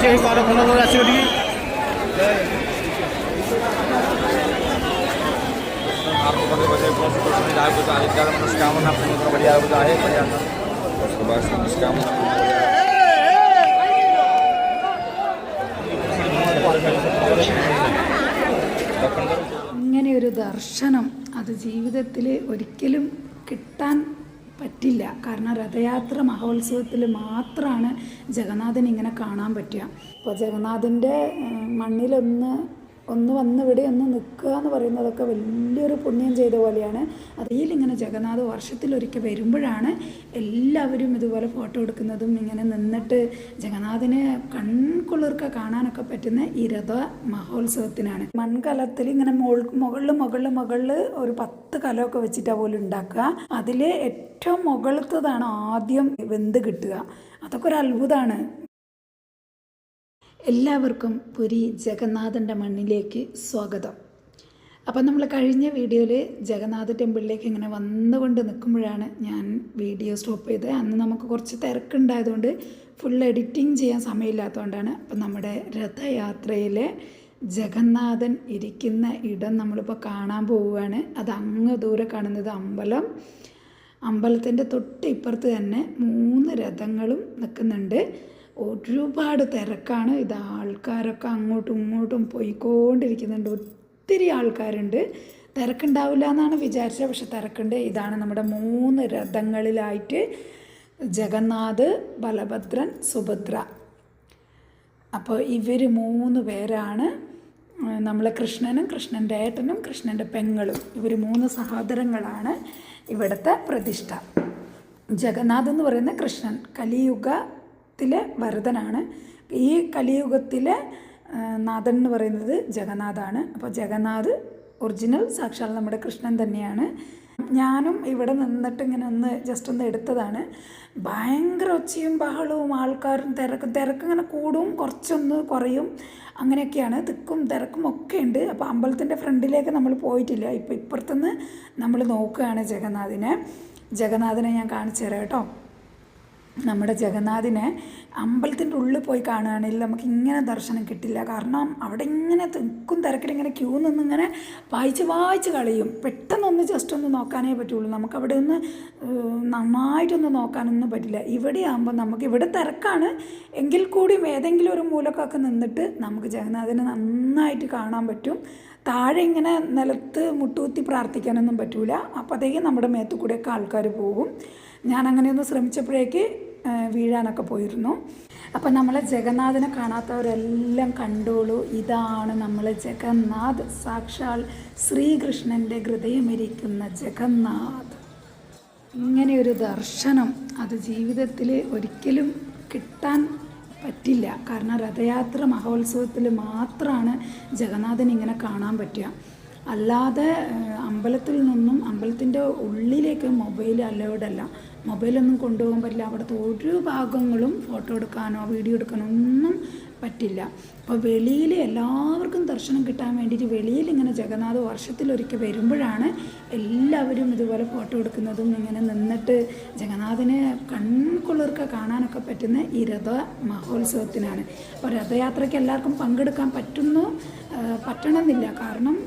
यही खंड आसिक मनस्कामना पूर्ण बढ़िया है मनस्कामना ഇങ്ങനെ ഒരു ദർശനം അത് ജീവിതത്തിൽ ഒരിക്കലും കിട്ടാൻ പറ്റില്ല. കാരണം രഥയാത്ര മഹോത്സവത്തിൽ മാത്രമാണ് ജഗന്നാഥൻ ഇങ്ങനെ കാണാൻ പറ്റുക. അപ്പോൾ ജഗന്നാഥൻ്റെ മണ്ണിലൊന്ന് വന്ന് ഇവിടെ ഒന്ന് നിൽക്കുക എന്ന് പറയുന്നതൊക്കെ വലിയൊരു പുണ്യം ചെയ്ത പോലെയാണ്. അതിലിങ്ങനെ ജഗന്നാഥ് വർഷത്തിലൊരിക്കൽ വരുമ്പോഴാണ് എല്ലാവരും ഇതുപോലെ ഫോട്ടോ എടുക്കുന്നതും ഇങ്ങനെ നിന്നിട്ട് ജഗന്നാഥിനെ കൺകുളിർക്ക കാണാനൊക്കെ പറ്റുന്ന ഈ രഥ മഹോത്സവത്തിനാണ്. മൺകലത്തിൽ ഇങ്ങനെ മുകളിൽ ഒരു 10 കലമൊക്കെ വെച്ചിട്ടാണ് പോലും ഉണ്ടാക്കുക. അതിൽ ഏറ്റവും മുകളിലത്തതാണ് ആദ്യം വെന്ത് കിട്ടുക. അതൊക്കെ ഒരു അത്ഭുതമാണ്. എല്ലാവർക്കും പുരി ജഗന്നാഥൻ്റെ മണ്ണിലേക്ക് സ്വാഗതം. അപ്പം നമ്മൾ കഴിഞ്ഞ വീഡിയോയിൽ ജഗന്നാഥ ടെമ്പിളിലേക്ക് ഇങ്ങനെ വന്നുകൊണ്ട് നിൽക്കുമ്പോഴാണ് ഞാൻ വീഡിയോ സ്റ്റോപ്പ് ചെയ്തത്. അന്ന് നമുക്ക് കുറച്ച് തിരക്കുണ്ടായതുകൊണ്ട് ഫുൾ എഡിറ്റിംഗ് ചെയ്യാൻ സമയമില്ലാത്തതുകൊണ്ടാണ്. അപ്പം നമ്മുടെ രഥയാത്രയിലെ ജഗന്നാഥൻ ഇരിക്കുന്ന ഇടം നമ്മളിപ്പോൾ കാണാൻ പോവുകയാണ്. അത് അങ്ങ് ദൂരെ കാണുന്നത് അമ്പലത്തിൻ്റെ തൊട്ട് ഇപ്പുറത്ത് തന്നെ 3 രഥങ്ങളും നിൽക്കുന്നുണ്ട്. ഒരുപാട് തിരക്കാണ്. ഇത് ആൾക്കാരൊക്കെ അങ്ങോട്ടും ഇങ്ങോട്ടും പോയിക്കൊണ്ടിരിക്കുന്നുണ്ട്. ഒത്തിരി ആൾക്കാരുണ്ട്. തിരക്കുണ്ടാവില്ല എന്നാണ് വിചാരിച്ചത്, പക്ഷെ തിരക്കുണ്ട്. ഇതാണ് നമ്മുടെ 3 രഥങ്ങളിലായിട്ട് ജഗന്നാഥ്, ബലഭദ്രൻ, സുഭദ്ര. അപ്പോൾ ഇവർ 3 പേരാണ് നമ്മളെ കൃഷ്ണൻ്റെ ഏട്ടനും കൃഷ്ണൻ്റെ പെങ്ങളും. ഇവർ 3 സഹോദരങ്ങളാണ് ഇവിടുത്തെ പ്രതിഷ്ഠ. ജഗന്നാഥ് എന്ന് പറയുന്ന കൃഷ്ണൻ കലിയുഗത്തിലെ വരദനാണ്. ഈ കലിയുഗത്തിലെ നാഥൻ എന്ന് പറയുന്നത് ജഗന്നാഥാണ്. അപ്പോൾ ജഗന്നാഥ് ഒറിജിനൽ സാക്ഷാൽ നമ്മുടെ കൃഷ്ണൻ തന്നെയാണ്. ഞാനും ഇവിടെ നിന്നിട്ട് ഇങ്ങനെ ജസ്റ്റ് ഒന്ന് എടുത്തതാണ്. ഭയങ്കര ഒച്ചയും ബഹളവും ആൾക്കാരും തിരക്ക് ഇങ്ങനെ കൂടും, കുറച്ചൊന്ന് കുറയും, അങ്ങനെയൊക്കെയാണ്. തിക്കും തിരക്കും ഒക്കെ ഉണ്ട്. അപ്പോൾ അമ്പലത്തിൻ്റെ ഫ്രണ്ടിലേക്ക് നമ്മൾ പോയിട്ടില്ല. ഇപ്പോൾ ഇപ്പുറത്തുനിന്ന് നമ്മൾ നോക്കുകയാണ് ജഗന്നാഥനെ ഞാൻ കാണിച്ചു തരാം കേട്ടോ. നമ്മുടെ ജഗന്നാഥിനെ അമ്പലത്തിൻ്റെ ഉള്ളിൽ പോയി കാണുകയാണെങ്കിൽ നമുക്ക് ഇങ്ങനെ ദർശനം കിട്ടില്ല. കാരണം അവിടെ ഇങ്ങനെ തിക്കും തിരക്കിലിങ്ങനെ ക്യൂ നിന്നിങ്ങനെ വായിച്ച് കളയും. പെട്ടെന്നൊന്ന് ജസ്റ്റ് ഒന്ന് നോക്കാനേ പറ്റുള്ളൂ. നമുക്കവിടെ ഒന്ന് നന്നായിട്ടൊന്ന് നോക്കാനൊന്നും പറ്റില്ല. ഇവിടെ ആകുമ്പോൾ നമുക്ക് ഇവിടെ തിരക്കാണ് എങ്കിൽ കൂടിയും ഏതെങ്കിലും ഒരു മൂലക്കൊക്കെ നിന്നിട്ട് നമുക്ക് ജഗന്നാഥിനെ നന്നായിട്ട് കാണാൻ പറ്റും. താഴെ ഇങ്ങനെ നിലത്ത് മുട്ടുകുത്തി പ്രാർത്ഥിക്കാനൊന്നും പറ്റൂല. അപ്പോഴത്തേക്കും നമ്മുടെ മേത്തു കൂടെയൊക്കെ ആൾക്കാർ പോകും. ഞാൻ അങ്ങനെയൊന്ന് ശ്രമിച്ചപ്പോഴേക്ക് വീഴാനൊക്കെ പോയിരുന്നു. അപ്പം നമ്മളെ ജഗന്നാഥിനെ കാണാത്തവരെല്ലാം കണ്ടോളൂ. ഇതാണ് നമ്മളെ ജഗന്നാഥ്, സാക്ഷാൽ ശ്രീകൃഷ്ണൻ്റെ ഹൃദയമിരിക്കുന്ന ജഗന്നാഥ്. ഇങ്ങനെയൊരു ദർശനം അത് ജീവിതത്തിൽ ഒരിക്കലും കിട്ടാൻ പറ്റില്ല. കാരണം രഥയാത്ര മഹോത്സവത്തിൽ മാത്രമാണ് ജഗന്നാഥൻ ഇങ്ങനെ കാണാൻ പറ്റുക. അല്ലാതെ അമ്പലത്തിൽ നിന്നും അമ്പലത്തിൻ്റെ ഉള്ളിലേക്ക് മൊബൈൽ അലൗഡല്ല. മൊബൈലൊന്നും കൊണ്ടുപോകാൻ പറ്റില്ല. അവിടുത്തെ ഒരു ഭാഗങ്ങളും ഫോട്ടോ എടുക്കാനോ വീഡിയോ എടുക്കാനോ ഒന്നും പറ്റില്ല. അപ്പോൾ വെളിയിൽ എല്ലാവർക്കും ദർശനം കിട്ടാൻ വേണ്ടിയിട്ട് വെളിയിൽ ഇങ്ങനെ ജഗന്നാഥ് വർഷത്തിലൊരിക്കൽ വരുമ്പോഴാണ് എല്ലാവരും ഇതുപോലെ ഫോട്ടോ എടുക്കുന്നതും ഇങ്ങനെ നിന്നിട്ട് ജഗന്നാഥിനെ കൺകുളിർക്ക കാണാനൊക്കെ പറ്റുന്ന ഈ രഥ മഹോത്സവത്തിനാണ്. അപ്പോൾ രഥയാത്രയ്ക്ക് എല്ലാവർക്കും പങ്കെടുക്കാൻ പറ്റണമെന്നില്ല. കാരണം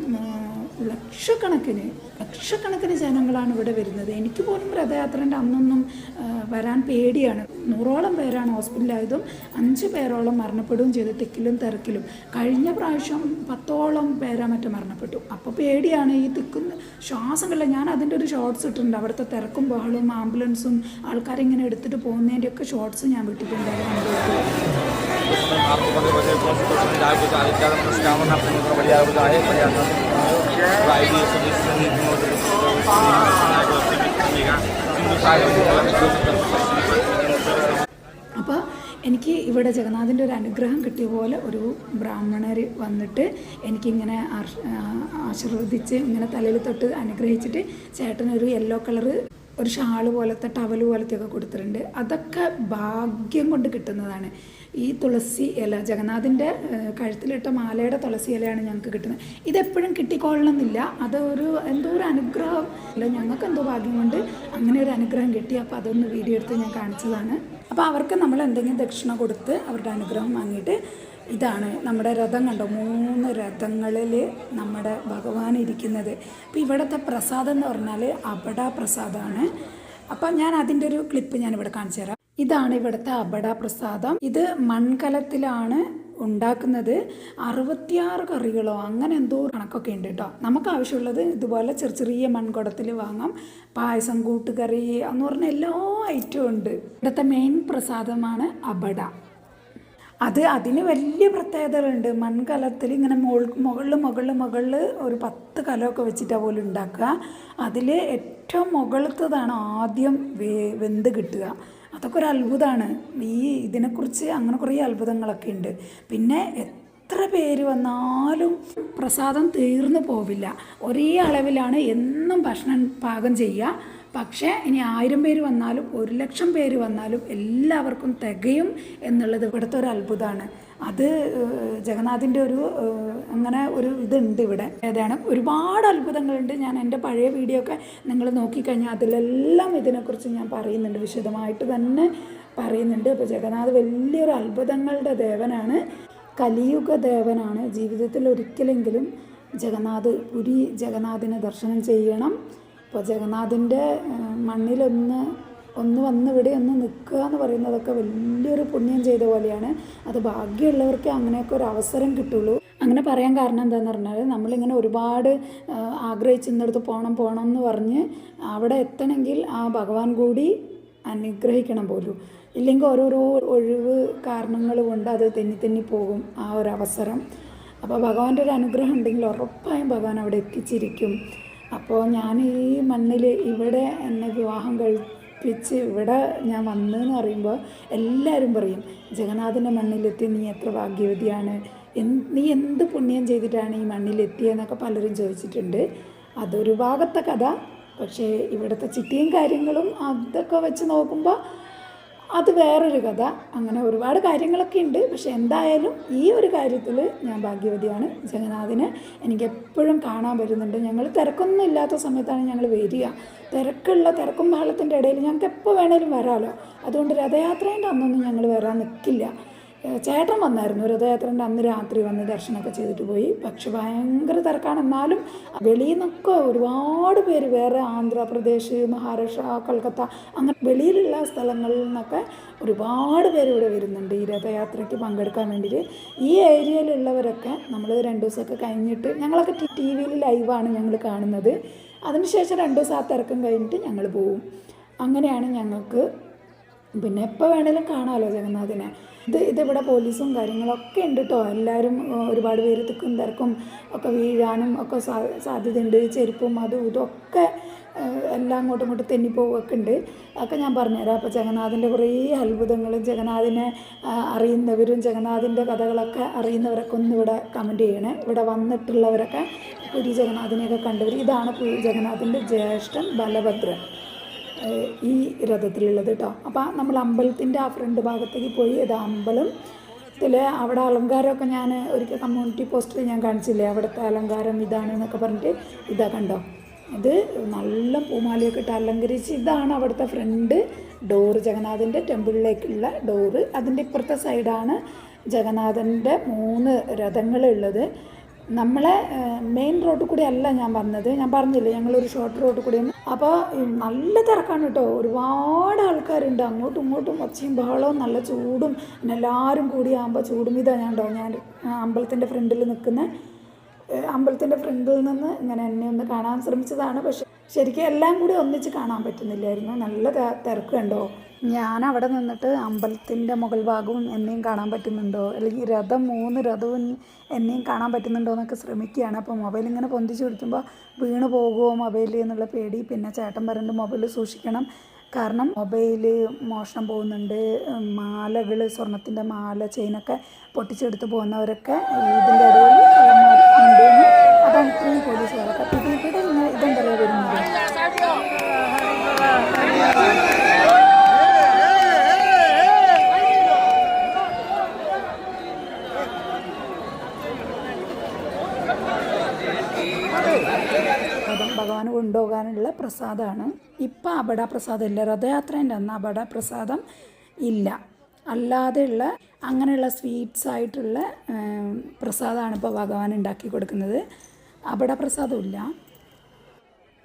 ലക്ഷക്കണക്കിന് ജനങ്ങളാണ് ഇവിടെ വരുന്നത്. എനിക്ക് പോലും രഥയാത്രേൻ്റെ അന്നൊന്നും വരാൻ പേടിയാണ്. 100ഓളം പേരാണ് ഹോസ്പിറ്റലായതും 5 പേരോളം മരണപ്പെടുകയും ചെയ്തു തിക്കിലും തിരക്കിലും. കഴിഞ്ഞ പ്രാവശ്യം 10ഓളം പേരാ മറ്റും മരണപ്പെട്ടു. അപ്പോൾ പേടിയാണ്. ഈ തിക്കുന്ന ശ്വാസങ്ങളില്ല. ഞാൻ അതിൻ്റെ ഒരു ഷോർട്സ് ഇട്ടിട്ടുണ്ട്. അവിടുത്തെ തിരക്കും ബഹളവും ആംബുലൻസും ആൾക്കാരിങ്ങനെ എടുത്തിട്ട് പോകുന്നതിൻ്റെയൊക്കെ ഷോർട്സ് ഞാൻ വിട്ടിട്ടുണ്ട്. मनस्कामना पूर्ण बढ़िया है അപ്പോൾ എനിക്ക് ഇവിടെ ജഗന്നാഥിൻ്റെ ഒരു അനുഗ്രഹം കിട്ടിയ പോലെ ഒരു ബ്രാഹ്മണർ വന്നിട്ട് എനിക്കിങ്ങനെ ആശീർവദിച്ച് ഇങ്ങനെ തലയിൽ തൊട്ട് അനുഗ്രഹിച്ചിട്ട് ചേട്ടനൊരു യെല്ലോ കളറ് ഒരു ഷാള് പോലത്തെ ടവൽ പോലത്തെയൊക്കെ കൊടുത്തിട്ടുണ്ട്. അതൊക്കെ ഭാഗ്യം കൊണ്ട് കിട്ടുന്നതാണ്. ഈ തുളസി ഇല, ജഗന്നാഥിൻ്റെ കഴുത്തിലിട്ട മാലയുടെ തുളസി ഇലയാണ് ഞങ്ങൾക്ക് കിട്ടുന്നത്. ഇതെപ്പോഴും കിട്ടിക്കൊള്ളണമെന്നില്ല, അതൊരു എന്തോ ഒരു അനുഗ്രഹം അല്ല, ഞങ്ങൾക്ക് എന്തോ ഭാഗ്യം കൊണ്ട് അങ്ങനെ ഒരു അനുഗ്രഹം കിട്ടി. അപ്പോൾ അതൊന്ന് വീഡിയോ എടുത്ത് ഞാൻ കാണിച്ചതാണ്. അപ്പോൾ അവർക്ക് നമ്മൾ എന്തെങ്കിലും ദക്ഷിണ കൊടുത്ത് അവരുടെ അനുഗ്രഹം വാങ്ങിയിട്ട്, ഇതാണ് നമ്മുടെ രഥം കണ്ടോ, 3 രഥങ്ങളിൽ നമ്മുടെ ഭഗവാൻ ഇരിക്കുന്നത്. അപ്പോൾ ഇവിടുത്തെ പ്രസാദം എന്ന് പറഞ്ഞാൽ അബട പ്രസാദമാണ്. അപ്പം ഞാൻ അതിൻ്റെ ഒരു ക്ലിപ്പ് ഞാനിവിടെ കാണിച്ചു തരാം. ഇതാണ് ഇവിടുത്തെ അബട പ്രസാദം. ഇത് മൺകലത്തിലാണ് ഉണ്ടാക്കുന്നത്. 66 കറികളോ അങ്ങനെ എന്തോ കണക്കൊക്കെ ഉണ്ട് കേട്ടോ. നമുക്ക് ആവശ്യമുള്ളത് ഇതുപോലെ ചെറിയ മൺകുടത്തിൽ വാങ്ങാം. പായസം, കൂട്ടുകറി എന്ന് പറഞ്ഞ എല്ലാ ഐറ്റവും ഉണ്ട്. ഇവിടുത്തെ മെയിൻ പ്രസാദമാണ് അബട. അതിന് വലിയ പ്രത്യേകതകളുണ്ട്. മൺകലത്തിൽ ഇങ്ങനെ മുകളിൽ ഒരു 10 കലമൊക്കെ വെച്ചിട്ടാണ് പോലും ഉണ്ടാക്കുക. അതിൽ ഏറ്റവും മുകളിലത്തതാണ് ആദ്യം വെന്ത് കിട്ടുക. അതൊക്കെ ഒരു അത്ഭുതമാണ്. ഇതിനെക്കുറിച്ച് അങ്ങനെ കുറേ അത്ഭുതങ്ങളൊക്കെ ഉണ്ട്. പിന്നെ എത്ര പേര് വന്നാലും പ്രസാദം തീർന്നു പോവില്ല. ഒരേ അളവിലാണ് എന്നും ഭക്ഷണം പാകം ചെയ്യുക. പക്ഷേ ഇനി 1000 പേര് വന്നാലും 1,00,000 പേര് വന്നാലും എല്ലാവർക്കും തികയും എന്നുള്ളത് ഇവിടുത്തെ ഒരു അത്ഭുതമാണ്. അത് ജഗന്നാഥിൻ്റെ അങ്ങനെ ഒരു ഇതുണ്ട് ഇവിടെ. ഏതാണ് ഒരുപാട് അത്ഭുതങ്ങളുണ്ട്. ഞാൻ എൻ്റെ പഴയ വീഡിയോ ഒക്കെ നിങ്ങൾ നോക്കിക്കഴിഞ്ഞാൽ അതിലെല്ലാം ഇതിനെക്കുറിച്ച് ഞാൻ പറയുന്നുണ്ട്, വിശദമായിട്ട് തന്നെ പറയുന്നുണ്ട്. അപ്പോൾ ജഗന്നാഥ് വലിയൊരു അത്ഭുതങ്ങളുടെ ദേവനാണ്, കലിയുഗ ദേവനാണ്. ജീവിതത്തിൽ ഒരിക്കലെങ്കിലും പുരി ജഗന്നാഥിനെ ദർശനം ചെയ്യണം. ഇപ്പോൾ ജഗന്നാഥിൻ്റെ മണ്ണിലൊന്ന് വന്ന് ഇവിടെ ഒന്ന് നിൽക്കുക എന്ന് പറയുന്നതൊക്കെ വലിയൊരു പുണ്യം ചെയ്ത പോലെയാണ്. അത് ഭാഗ്യമുള്ളവർക്ക് അങ്ങനെയൊക്കെ ഒരു അവസരം കിട്ടുള്ളൂ. അങ്ങനെ പറയാൻ കാരണം എന്താണെന്ന് പറഞ്ഞാൽ, നമ്മളിങ്ങനെ ഒരുപാട് ആഗ്രഹിച്ചിടത്ത് പോകണം എന്ന് പറഞ്ഞ് അവിടെ എത്തണമെങ്കിൽ ആ ഭഗവാൻ കൂടി അനുഗ്രഹിക്കണം പോലും. ഇല്ലെങ്കിൽ ഓരോരോ ഒഴിവ് കാരണങ്ങൾ കൊണ്ട് അത് തെന്നി പോകും ആ ഒരു അവസരം. അപ്പോൾ ഭഗവാന്റെ ഒരു അനുഗ്രഹം ഉണ്ടെങ്കിൽ ഉറപ്പായും ഭഗവാൻ അവിടെ എത്തിച്ചിരിക്കും. അപ്പോൾ ഞാൻ ഈ മണ്ണിൽ ഇവിടെ എന്നെ വിവാഹം കഴിപ്പിച്ച് ഇവിടെ ഞാൻ വന്നതെന്ന് പറയുമ്പോൾ എല്ലാവരും പറയും, ജഗന്നാഥൻ്റെ മണ്ണിലെത്തി നീ എത്ര ഭാഗ്യവതിയാണ്, നീ എന്ത് പുണ്യം ചെയ്തിട്ടാണ് ഈ മണ്ണിലെത്തിയെന്നൊക്കെ പലരും ചോദിച്ചിട്ടുണ്ട്. അതൊരു ഭാഗത്തെ കഥ. പക്ഷേ ഇവിടുത്തെ ചിട്ടിയും കാര്യങ്ങളും അതൊക്കെ വെച്ച് നോക്കുമ്പോൾ അത് വേറൊരു കഥ. അങ്ങനെ ഒരുപാട് കാര്യങ്ങളൊക്കെ ഉണ്ട്. പക്ഷെ എന്തായാലും ഈ ഒരു കാര്യത്തിൽ ഞാൻ ഭാഗ്യവതിയാണ്. ജഗന്നാഥിനെ എനിക്ക് എപ്പോഴും കാണാൻ വരുന്നുണ്ട്. ഞങ്ങൾ തിരക്കൊന്നും ഇല്ലാത്ത സമയത്താണ് ഞങ്ങൾ വരിക. തിരക്കും ബഹളത്തിൻ്റെ ഇടയിൽ ഞങ്ങൾക്ക് എപ്പോൾ വേണേലും വരാമല്ലോ. അതുകൊണ്ട് രഥയാത്രേൻ്റെ അന്നൊന്നും ഞങ്ങൾ വരാൻ നിൽക്കില്ല. ചേട്ടൻ വന്നായിരുന്നു രഥയാത്രേൻ്റെ അന്ന് രാത്രി വന്ന് ദർശനമൊക്കെ ചെയ്തിട്ട് പോയി. പക്ഷെ ഭയങ്കര തിരക്കാണ്. എന്നാലും വെളിയിൽ നിന്നൊക്കെ ഒരുപാട് പേര്, വേറെ ആന്ധ്രാപ്രദേശ്, മഹാരാഷ്ട്ര, കൽക്കത്ത, അങ്ങനെ വെളിയിലുള്ള സ്ഥലങ്ങളിൽ നിന്നൊക്കെ ഒരുപാട് പേര് ഇവിടെ വരുന്നുണ്ട് ഈ രഥയാത്രയ്ക്ക് പങ്കെടുക്കാൻ വേണ്ടിയിട്ട്. ഈ ഏരിയയിലുള്ളവരൊക്കെ നമ്മൾ 2 ദിവസമൊക്കെ കഴിഞ്ഞിട്ട്, ഞങ്ങളൊക്കെ TV ലൈവാണ് ഞങ്ങൾ കാണുന്നത്. അതിനുശേഷം 2 ദിവസം ആ തിരക്കം കഴിഞ്ഞിട്ട് ഞങ്ങൾ പോവും. അങ്ങനെയാണ് ഞങ്ങൾക്ക്. പിന്നെ എപ്പോൾ വേണേലും കാണാമല്ലോ ജഗന്നാഥിനെ. ഇതിവിടെ പോലീസും കാര്യങ്ങളൊക്കെ ഉണ്ട് കേട്ടോ. എല്ലാവരും ഒരുപാട് പേര് തിരക്കും ഒക്കെ വീഴാനും ഒക്കെ സാധ്യതയുണ്ട്. ചെരുപ്പും അതും ഇതൊക്കെ എല്ലാം അങ്ങോട്ടും തെന്നിപ്പോവൊക്കെ ഉണ്ട്. ഒക്കെ ഞാൻ പറഞ്ഞുതരാം. അപ്പോൾ ജഗന്നാഥിൻ്റെ കുറേ അത്ഭുതങ്ങൾ, ജഗന്നാഥിനെ അറിയുന്നവരും ജഗന്നാഥിൻ്റെ കഥകളൊക്കെ അറിയുന്നവരൊക്കെ ഒന്ന് ഇവിടെ കമൻറ്റ് ചെയ്യണേ. ഇവിടെ വന്നിട്ടുള്ളവരൊക്കെ പുരി ജഗന്നാഥിനെയൊക്കെ കണ്ടവർ. ഇതാണ് ജഗന്നാഥിൻ്റെ ജ്യേഷ്ഠൻ ബലഭദ്രൻ ഈ രഥത്തിലുള്ളത് കേട്ടോ. അപ്പോൾ നമ്മൾ അമ്പലത്തിൻ്റെ ആ ഫ്രണ്ട് ഭാഗത്തേക്ക് പോയി. ഇത് അമ്പലത്തിൽ അവിടെ അലങ്കാരമൊക്കെ ഞാൻ ഒരിക്കൽ കമ്മ്യൂണിറ്റി പോസ്റ്ററിൽ ഞാൻ കാണിച്ചില്ലേ, അവിടുത്തെ അലങ്കാരം ഇതാണ് എന്നൊക്കെ പറഞ്ഞിട്ട്. ഇതാ കണ്ടോ, ഇത് നല്ല പൂമാലയൊക്കെ ഇട്ട് അലങ്കരിച്ച്. ഇതാണ് അവിടുത്തെ ഫ്രണ്ട് ഡോറ്, ജഗന്നാഥിൻ്റെ ടെമ്പിളിലേക്കുള്ള ഡോറ്. അതിൻ്റെ ഇപ്പുറത്തെ സൈഡാണ് ജഗന്നാഥൻ്റെ 3 രഥങ്ങളുള്ളത്. നമ്മളെ മെയിൻ റോഡിൽ കൂടി അല്ല ഞാൻ വന്നത്. ഞാൻ പറഞ്ഞില്ലേ ഞങ്ങളൊരു ഷോർട്ട് റോഡിൽ കൂടിയാണ്. അപ്പോൾ നല്ല തിരക്കാണ് കേട്ടോ. ഒരുപാട് ആൾക്കാരുണ്ട്. അങ്ങോട്ടും ഇങ്ങോട്ടും ഒച്ചയും ബഹളവും നല്ല ചൂടും. പിന്നെ എല്ലാവരും കൂടി ആകുമ്പോൾ ചൂടും. ഞാൻ അമ്പലത്തിൻ്റെ ഫ്രണ്ടിൽ നിൽക്കുന്ന അമ്പലത്തിൻ്റെ ഫ്രണ്ടിൽ നിന്ന് ഇങ്ങനെ എന്നെ ഒന്ന് കാണാൻ ശ്രമിച്ചതാണ്. പക്ഷെ ശരിക്കും എല്ലാം കൂടി ഒന്നിച്ച് കാണാൻ പറ്റുന്നില്ലായിരുന്നു. നല്ല തിരക്ക് കണ്ടോ. ഞാൻ അവിടെ നിന്നിട്ട് അമ്പലത്തിൻ്റെ മുകൾ ഭാഗവും എന്നെയും കാണാൻ പറ്റുന്നുണ്ടോ, അല്ലെങ്കിൽ 3 രഥവും എന്നെയും കാണാൻ പറ്റുന്നുണ്ടോ എന്നൊക്കെ ശ്രമിക്കുകയാണ്. അപ്പോൾ മൊബൈൽ ഇങ്ങനെ പൊന്തിച്ച് പിടിക്കുമ്പോൾ വീണ് പോകുമോ മൊബൈൽ എന്നുള്ള പേടി. പിന്നെ ചേട്ടൻ പറയുന്നത് മൊബൈൽ സൂക്ഷിക്കണം, കാരണം മൊബൈൽ മോഷണം പോകുന്നുണ്ട്. മാലകൾ, സ്വർണത്തിൻ്റെ മാല, ചെയിനൊക്കെ പൊട്ടിച്ചെടുത്ത് പോകുന്നവരൊക്കെ ഇതിൻ്റെ ഇടയിൽ ഉണ്ടെന്ന്. അതാണ് ഇത്രയും പോലീസുകാരൊക്കെ ഇവിടെ ഇതെന്താ വരുന്നത്. ഭഗവാനുള്ള പ്രസാദമാണ്. ഇപ്പം അബട പ്രസാദം ഇല്ല, രഥയാത്രേൻ്റെ അന്ന് അബട പ്രസാദം ഇല്ല. അല്ലാതെയുള്ള അങ്ങനെയുള്ള സ്വീറ്റ്സ് ആയിട്ടുള്ള പ്രസാദമാണ് ഇപ്പോൾ ഭഗവാൻ ഉണ്ടാക്കി കൊടുക്കുന്നത്. അബട പ്രസാദമില്ല.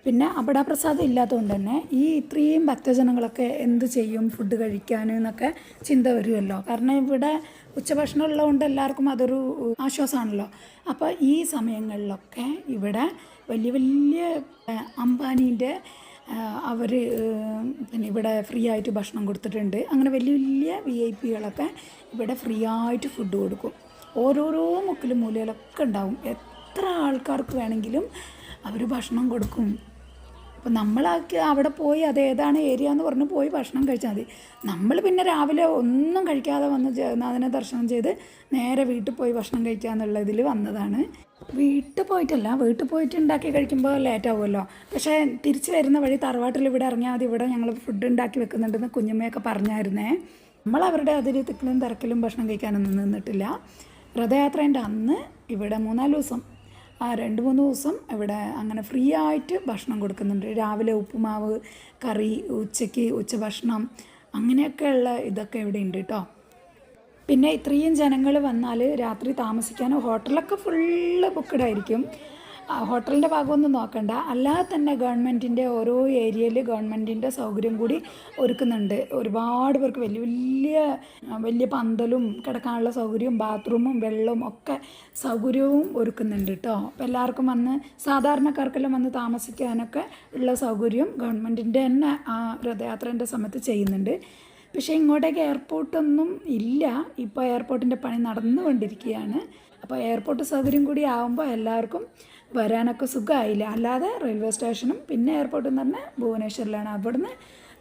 പിന്നെ അബട പ്രസാദം ഇല്ലാത്തതുകൊണ്ട് തന്നെ ഈ ഇത്രയും ഭക്തജനങ്ങളൊക്കെ എന്ത് ചെയ്യും ഫുഡ് കഴിക്കാൻ എന്നൊക്കെ ചിന്ത വരുമല്ലോ. കാരണം ഇവിടെ ഉച്ചഭക്ഷണം ഉള്ളതുകൊണ്ട് എല്ലാവർക്കും അതൊരു ആശ്വാസമാണല്ലോ. അപ്പോൾ ഈ സമയങ്ങളിലൊക്കെ ഇവിടെ വലിയ വലിയ അംബാനീൻ്റെ അവർ പിന്നെ ഇവിടെ ഫ്രീ ആയിട്ട് ഭക്ഷണം കൊടുത്തിട്ടുണ്ട്. അങ്ങനെ വലിയ വലിയ VIP-കളൊക്കെ ഇവിടെ ഫ്രീ ആയിട്ട് ഫുഡ് കൊടുക്കും. ഓരോരോ മുക്കിലും മൂലയിലൊക്കെ ഉണ്ടാവും. എത്ര ആൾക്കാർക്ക് വേണമെങ്കിലും അവർ ഭക്ഷണം കൊടുക്കും. അപ്പോൾ നമ്മളാക്കി അവിടെ പോയി അതേതാണ് ഏരിയ എന്ന് പറഞ്ഞ് പോയി ഭക്ഷണം കഴിച്ചാൽ മതി. നമ്മൾ പിന്നെ രാവിലെ ഒന്നും കഴിക്കാതെ വന്ന് ജഗന്നാഥനെ ദർശനം ചെയ്ത് നേരെ വീട്ടിൽ പോയി ഭക്ഷണം കഴിക്കുക എന്നുള്ള ഇതിൽ വന്നതാണ്. വീട്ടിൽ പോയിട്ട് ഉണ്ടാക്കി കഴിക്കുമ്പോൾ ലേറ്റ് ആവുമല്ലോ. പക്ഷേ തിരിച്ച് വരുന്ന വഴി തറവാട്ടിൽ ഇവിടെ ഇറങ്ങിയാൽ മതി, ഇവിടെ ഞങ്ങൾ ഫുഡ് ഉണ്ടാക്കി വെക്കുന്നുണ്ടെന്ന് കുഞ്ഞമ്മയൊക്കെ പറഞ്ഞായിരുന്നേ. നമ്മൾ അവരുടെ അതിൽ തിക്കിലും തിരക്കിലും ഭക്ഷണം കഴിക്കാനൊന്നും നിന്നിട്ടില്ല. രഥയാത്രേൻ്റെ അന്ന് ഇവിടെ 4 ദിവസം 2-3 ദിവസം ഇവിടെ അങ്ങനെ ഫ്രീ ആയിട്ട് ഭക്ഷണം കൊടുക്കുന്നുണ്ട്. രാവിലെ ഉപ്പുമാവ്, കറി, ഉച്ചയ്ക്ക് ഉച്ചഭക്ഷണം, അങ്ങനെയൊക്കെയുള്ള ഇതൊക്കെ ഇവിടെ ഉണ്ട് കേട്ടോ. പിന്നെ ഇത്രയും ജനങ്ങൾ വന്നാൽ രാത്രി താമസിക്കാനോ ഹോട്ടലൊക്കെ ഫുള്ള് ബുക്ക്ഡായിരിക്കും. ഹോട്ടലിൻ്റെ ഭാഗമൊന്നും നോക്കണ്ട. അല്ലാതെ തന്നെ ഗവൺമെൻറ്റിൻ്റെ ഓരോ ഏരിയയിൽ ഗവൺമെൻറ്റിൻ്റെ സൗകര്യം കൂടി ഒരുക്കുന്നുണ്ട്. ഒരുപാട് പേർക്ക് വലിയ പന്തലും കിടക്കാനുള്ള സൗകര്യവും ബാത്റൂമും വെള്ളവും ഒക്കെ സൗകര്യവും ഒരുക്കുന്നുണ്ട് കേട്ടോ. അപ്പോൾ എല്ലാവർക്കും വന്ന് സാധാരണക്കാർക്കെല്ലാം വന്ന് താമസിക്കാനൊക്കെ ഉള്ള സൗകര്യം ഗവൺമെൻറ്റിൻ്റെ തന്നെ ആ രഥയാത്രേൻ്റെ സമയത്ത് ചെയ്യുന്നുണ്ട്. പക്ഷേ ഇങ്ങോട്ടേക്ക് എയർപോർട്ടൊന്നും ഇല്ല. ഇപ്പോൾ എയർപോർട്ടിൻ്റെ പണി നടന്നുകൊണ്ടിരിക്കുകയാണ്. അപ്പോൾ എയർപോർട്ട് സൗകര്യം കൂടി ആകുമ്പോൾ എല്ലാവർക്കും വരാനൊക്കെ സുഖമായില്ല. അല്ലാതെ റെയിൽവേ സ്റ്റേഷനും പിന്നെ എയർപോർട്ട് എന്ന് പറഞ്ഞാൽ ഭുവനേശ്വറിലാണ്. അവിടുന്ന്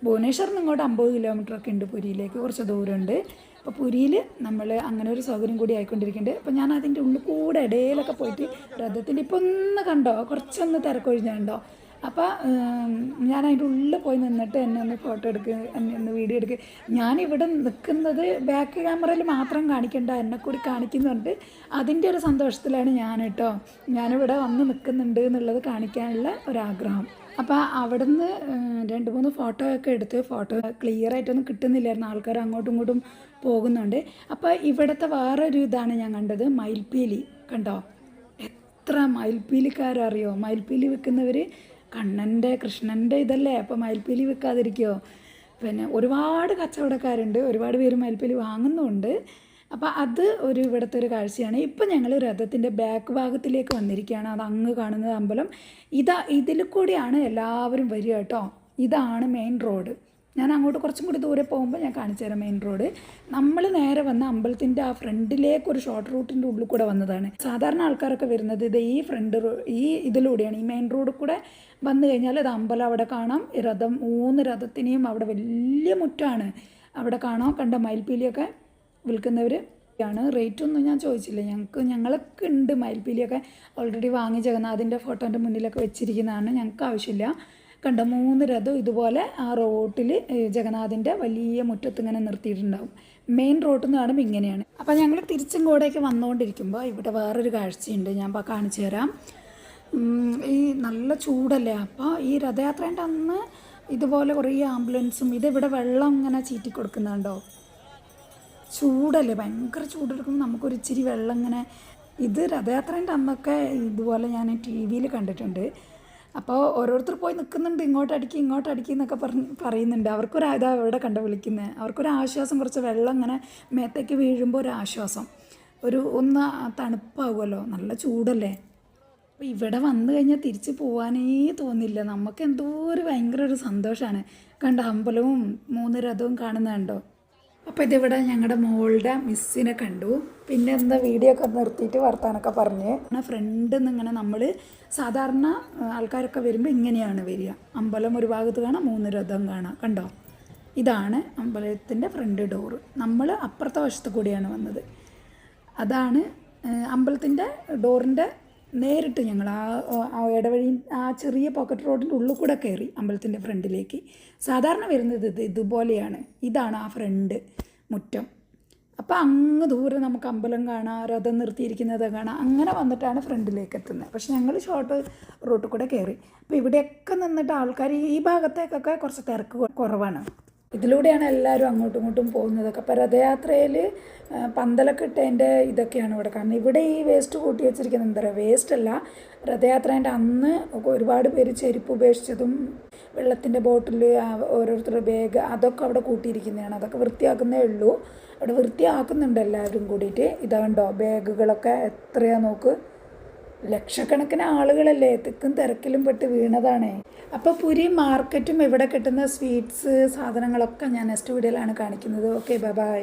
ഭുവനേശ്വറിൽ നിന്ന് ഇങ്ങോട്ട് 50 കിലോമീറ്ററൊക്കെ ഉണ്ട്. പുരിയിലേക്ക് കുറച്ച് ദൂരമുണ്ട്. അപ്പോൾ പുരിയിൽ നമ്മൾ അങ്ങനെ ഒരു സൗകര്യം കൂടി ആയിക്കൊണ്ടിരിക്കുന്നുണ്ട്. അപ്പോൾ ഞാൻ അതിൻ്റെ ഉള്ളിൽ കൂടെ ഇടയിലൊക്കെ പോയിട്ട് രഥത്തിൻ്റെ ഇപ്പോൾ ഒന്ന് കണ്ടോ, കുറച്ചൊന്ന് തിരക്കൊഴിഞ്ഞുണ്ടോ. അപ്പോൾ ഞാൻ അതിൻ്റെ ഉള്ളിൽ പോയി നിന്നിട്ട് എന്നെ ഒന്ന് ഫോട്ടോ എടുക്കുക, എന്നെ ഒന്ന് വീഡിയോ എടുക്കുക. ഞാനിവിടെ നിൽക്കുന്നത് ബാക്ക് ക്യാമറയിൽ മാത്രം കാണിക്കേണ്ട, എന്നെ കൂടി കാണിക്കുന്നുണ്ട്. അതിൻ്റെ ഒരു സന്തോഷത്തിലാണ് ഞാൻ കേട്ടോ. ഞാനിവിടെ വന്ന് നിൽക്കുന്നുണ്ട് എന്നുള്ളത് കാണിക്കാനുള്ള ഒരാഗ്രഹം. അപ്പോൾ അവിടെ നിന്ന് 2-3 ഫോട്ടോ ഒക്കെ എടുത്ത് ഫോട്ടോ ക്ലിയർ ആയിട്ടൊന്നും കിട്ടുന്നില്ലായിരുന്നു. ആൾക്കാർ അങ്ങോട്ടും ഇങ്ങോട്ടും പോകുന്നുണ്ട്. അപ്പോൾ ഇവിടുത്തെ വേറൊരു ഇതാണ് ഞാൻ കണ്ടത്, മയിൽപ്പീലി കണ്ടോ. എത്ര മയിൽപ്പീലിക്കാരറിയോ. മയിൽപ്പീലി വിൽക്കുന്നവർ കൃഷ്ണൻ്റെ ഇതല്ലേ, അപ്പോൾ മയിൽപ്പീലി വിൽക്കാതിരിക്കുമോ. പിന്നെ ഒരുപാട് കച്ചവടക്കാരുണ്ട്, ഒരുപാട് പേര് മയിൽപ്പീലി വാങ്ങുന്നുമുണ്ട്. അപ്പോൾ അത് ഇവിടുത്തെ ഒരു കാഴ്ചയാണ്. ഇപ്പം ഞങ്ങൾ രഥത്തിൻ്റെ ബാക്ക് ഭാഗത്തിലേക്ക് വന്നിരിക്കുകയാണ്. അത് അങ്ങ് കാണുന്നത് അമ്പലം. ഇതിൽ കൂടിയാണ് എല്ലാവരും വരിക കേട്ടോ. ഇതാണ് മെയിൻ റോഡ്. ഞാൻ അങ്ങോട്ട് കുറച്ചും കൂടി ദൂരെ പോകുമ്പോൾ ഞാൻ കാണിച്ചു തരാം മെയിൻ റോഡ്. നമ്മൾ നേരെ വന്ന അമ്പലത്തിൻ്റെ ആ ഫ്രണ്ടിലേക്ക് ഒരു ഷോർട്ട് റൂട്ടിൻ്റെ ഉള്ളിൽ കൂടെ വന്നതാണ്. സാധാരണ ആൾക്കാരൊക്കെ വരുന്നത് ഈ ഇതിലൂടെയാണ്. ഈ മെയിൻ റോഡിൽ കൂടെ വന്നു കഴിഞ്ഞാൽ ഇത് അമ്പലം അവിടെ കാണാം. 3 രഥത്തിനെയും അവിടെ വലിയ മുറ്റാണ്, അവിടെ കാണാം. കണ്ട മയിൽപ്പീലിയൊക്കെ വിൽക്കുന്നവർ ആണ്. റേറ്റൊന്നും ഞാൻ ചോദിച്ചില്ല. ഞങ്ങൾക്ക് ഉണ്ട് മയിൽപ്പീലിയൊക്കെ ഓൾറെഡി വാങ്ങി ജഗന്നാഥിൻ്റെ ഫോട്ടോൻ്റെ മുന്നിലൊക്കെ വെച്ചിരിക്കുന്നതാണ്. ഞങ്ങൾക്ക് ആവശ്യമില്ല. കണ്ട 3 രഥം ഇതുപോലെ ആ റോട്ടിൽ ജഗന്നാഥിൻ്റെ വലിയ മുറ്റത്ത് ഇങ്ങനെ നിർത്തിയിട്ടുണ്ടാവും. മെയിൻ റോട്ടിൽ നിന്ന് കാണുമ്പോൾ ഇങ്ങനെയാണ്. അപ്പോൾ ഞങ്ങൾ തിരിച്ചിങ്ങോട്ടേക്ക് വന്നുകൊണ്ടിരിക്കുമ്പോൾ ഇവിടെ വേറൊരു കാഴ്ചയുണ്ട്, ഞാൻ കാണിച്ചു തരാം. ഈ നല്ല ചൂടല്ലേ. അപ്പോൾ ഈ രഥയാത്രേൻ്റെ അന്ന് ഇതുപോലെ കുറേ ആംബുലൻസും ഇതിവിടെ വെള്ളം ഇങ്ങനെ ചീറ്റി കൊടുക്കുന്നുണ്ടോ. ചൂടല്ലേ, ഭയങ്കര ചൂടെടുക്കുമ്പോൾ നമുക്കൊരു ഇച്ചിരി വെള്ളം ഇങ്ങനെ. ഇത് രഥയാത്രേൻ്റെ അന്നൊക്കെ ഇതുപോലെ ഞാൻ TV-യിൽ കണ്ടിട്ടുണ്ട്. അപ്പോൾ ഓരോരുത്തർ പോയി നിൽക്കുന്നുണ്ട്, ഇങ്ങോട്ടടിക്കും എന്നൊക്കെ പറയുന്നുണ്ട്. ഇതാ ഇവിടെ വിളിക്കുന്നത്. അവർക്കൊരു ആശ്വാസം, കുറച്ച് വെള്ളം ഇങ്ങനെ മേത്തേക്ക് വീഴുമ്പോൾ ഒരു ആശ്വാസം, ഒന്ന് തണുപ്പാകുമല്ലോ. നല്ല ചൂടല്ലേ. അപ്പോൾ ഇവിടെ വന്നു കഴിഞ്ഞാൽ തിരിച്ച് പോകാനേ തോന്നില്ല. നമുക്ക് എന്തോ ഭയങ്കര ഒരു സന്തോഷമാണ്. കണ്ട അമ്പലവും 3 രഥവും കാണുന്നുണ്ടോ. അപ്പോൾ ഇതിവിടെ ഞങ്ങളുടെ മോളുടെ മിസ്സിനെ കണ്ടു. പിന്നെ വീഡിയോ ഒക്കെ നിർത്തിയിട്ട് വർത്താനൊക്കെ പറഞ്ഞ് ഫ്രണ്ടിൽ നിന്ന് ഇങ്ങനെ നമ്മൾ സാധാരണ ആൾക്കാരൊക്കെ വരുമ്പോൾ ഇങ്ങനെയാണ് വരിക. അമ്പലം ഒരു ഭാഗത്ത് കാണാം, 3 രഥം കാണാം. കണ്ടോ, ഇതാണ് അമ്പലത്തിൻ്റെ ഫ്രണ്ട് ഡോറ്. നമ്മൾ അപ്പുറത്തെ വശത്ത് കൂടിയാണ് വന്നത്. അതാണ് അമ്പലത്തിൻ്റെ ഡോറിൻ്റെ നേരിട്ട് ഞങ്ങൾ ആ ഇടവഴി ആ ചെറിയ പോക്കറ്റ് റോഡിൻ്റെ ഉള്ളിൽ കൂടെ കയറി അമ്പലത്തിൻ്റെ ഫ്രണ്ടിലേക്ക്. സാധാരണ വരുന്നത് ഇതുപോലെയാണ്. ഇതാണ് ആ ഫ്രണ്ട് മുറ്റം. അപ്പോൾ അങ്ങ് ദൂരെ നമുക്ക് അമ്പലം കാണാം, രഥം നിർത്തിയിരിക്കുന്നത് കാണാം. അങ്ങനെ വന്നിട്ടാണ് ഫ്രണ്ടിലേക്ക് എത്തുന്നത്. പക്ഷെ ഞങ്ങൾ ഷോർട്ട് റൂട്ടിൽ കൂടെ കയറി. അപ്പോൾ ഇവിടെയൊക്കെ നിന്നിട്ട് ആൾക്കാർ ഈ ഭാഗത്തേക്കൊക്കെ കുറച്ച് തിരക്ക് കുറവാണ്. ഇതിലൂടെയാണ് എല്ലാവരും അങ്ങോട്ടും ഇങ്ങോട്ടും പോകുന്നതൊക്കെ. അപ്പോൾ രഥയാത്രയിൽ പന്തലൊക്കെ ഇട്ടതിൻ്റെ ഇതൊക്കെയാണ് ഇവിടെ കാണുന്നത്. ഇവിടെ ഈ വേസ്റ്റ് കൂട്ടി വെച്ചിരിക്കുന്നത് എന്താ പറയുക, വേസ്റ്റ് അല്ല, രഥയാത്രേൻ്റെ അന്ന് ഒരുപാട് പേര് ചെരുപ്പ് ഉപേക്ഷിച്ചതും വെള്ളത്തിൻ്റെ ബോട്ടിൽ, ഓരോരുത്തരുടെ ബാഗ് അതൊക്കെ അവിടെ കൂട്ടിയിരിക്കുന്നതാണ്. അതൊക്കെ വൃത്തിയാക്കുന്നേ ഉള്ളൂ. അവിടെ വൃത്തിയാക്കുന്നുണ്ട് എല്ലാവരും കൂടിയിട്ട്. ഇതാണ്ടോ ബാഗുകളൊക്കെ എത്രയാണ് നോക്ക്, ലക്ഷക്കണക്കിന് ആളുകളല്ലേ തിക്കും തിരക്കിലും പെട്ട് വീണതാണ്. അപ്പോൾ പുരി മാർക്കറ്റും ഇവിടെ കിട്ടുന്ന സ്വീറ്റ്സ് സാധനങ്ങളൊക്കെ ഞാൻ നെക്സ്റ്റ് വീഡിയോയിലാണ് കാണിക്കുന്നത്. Okay, bye bye.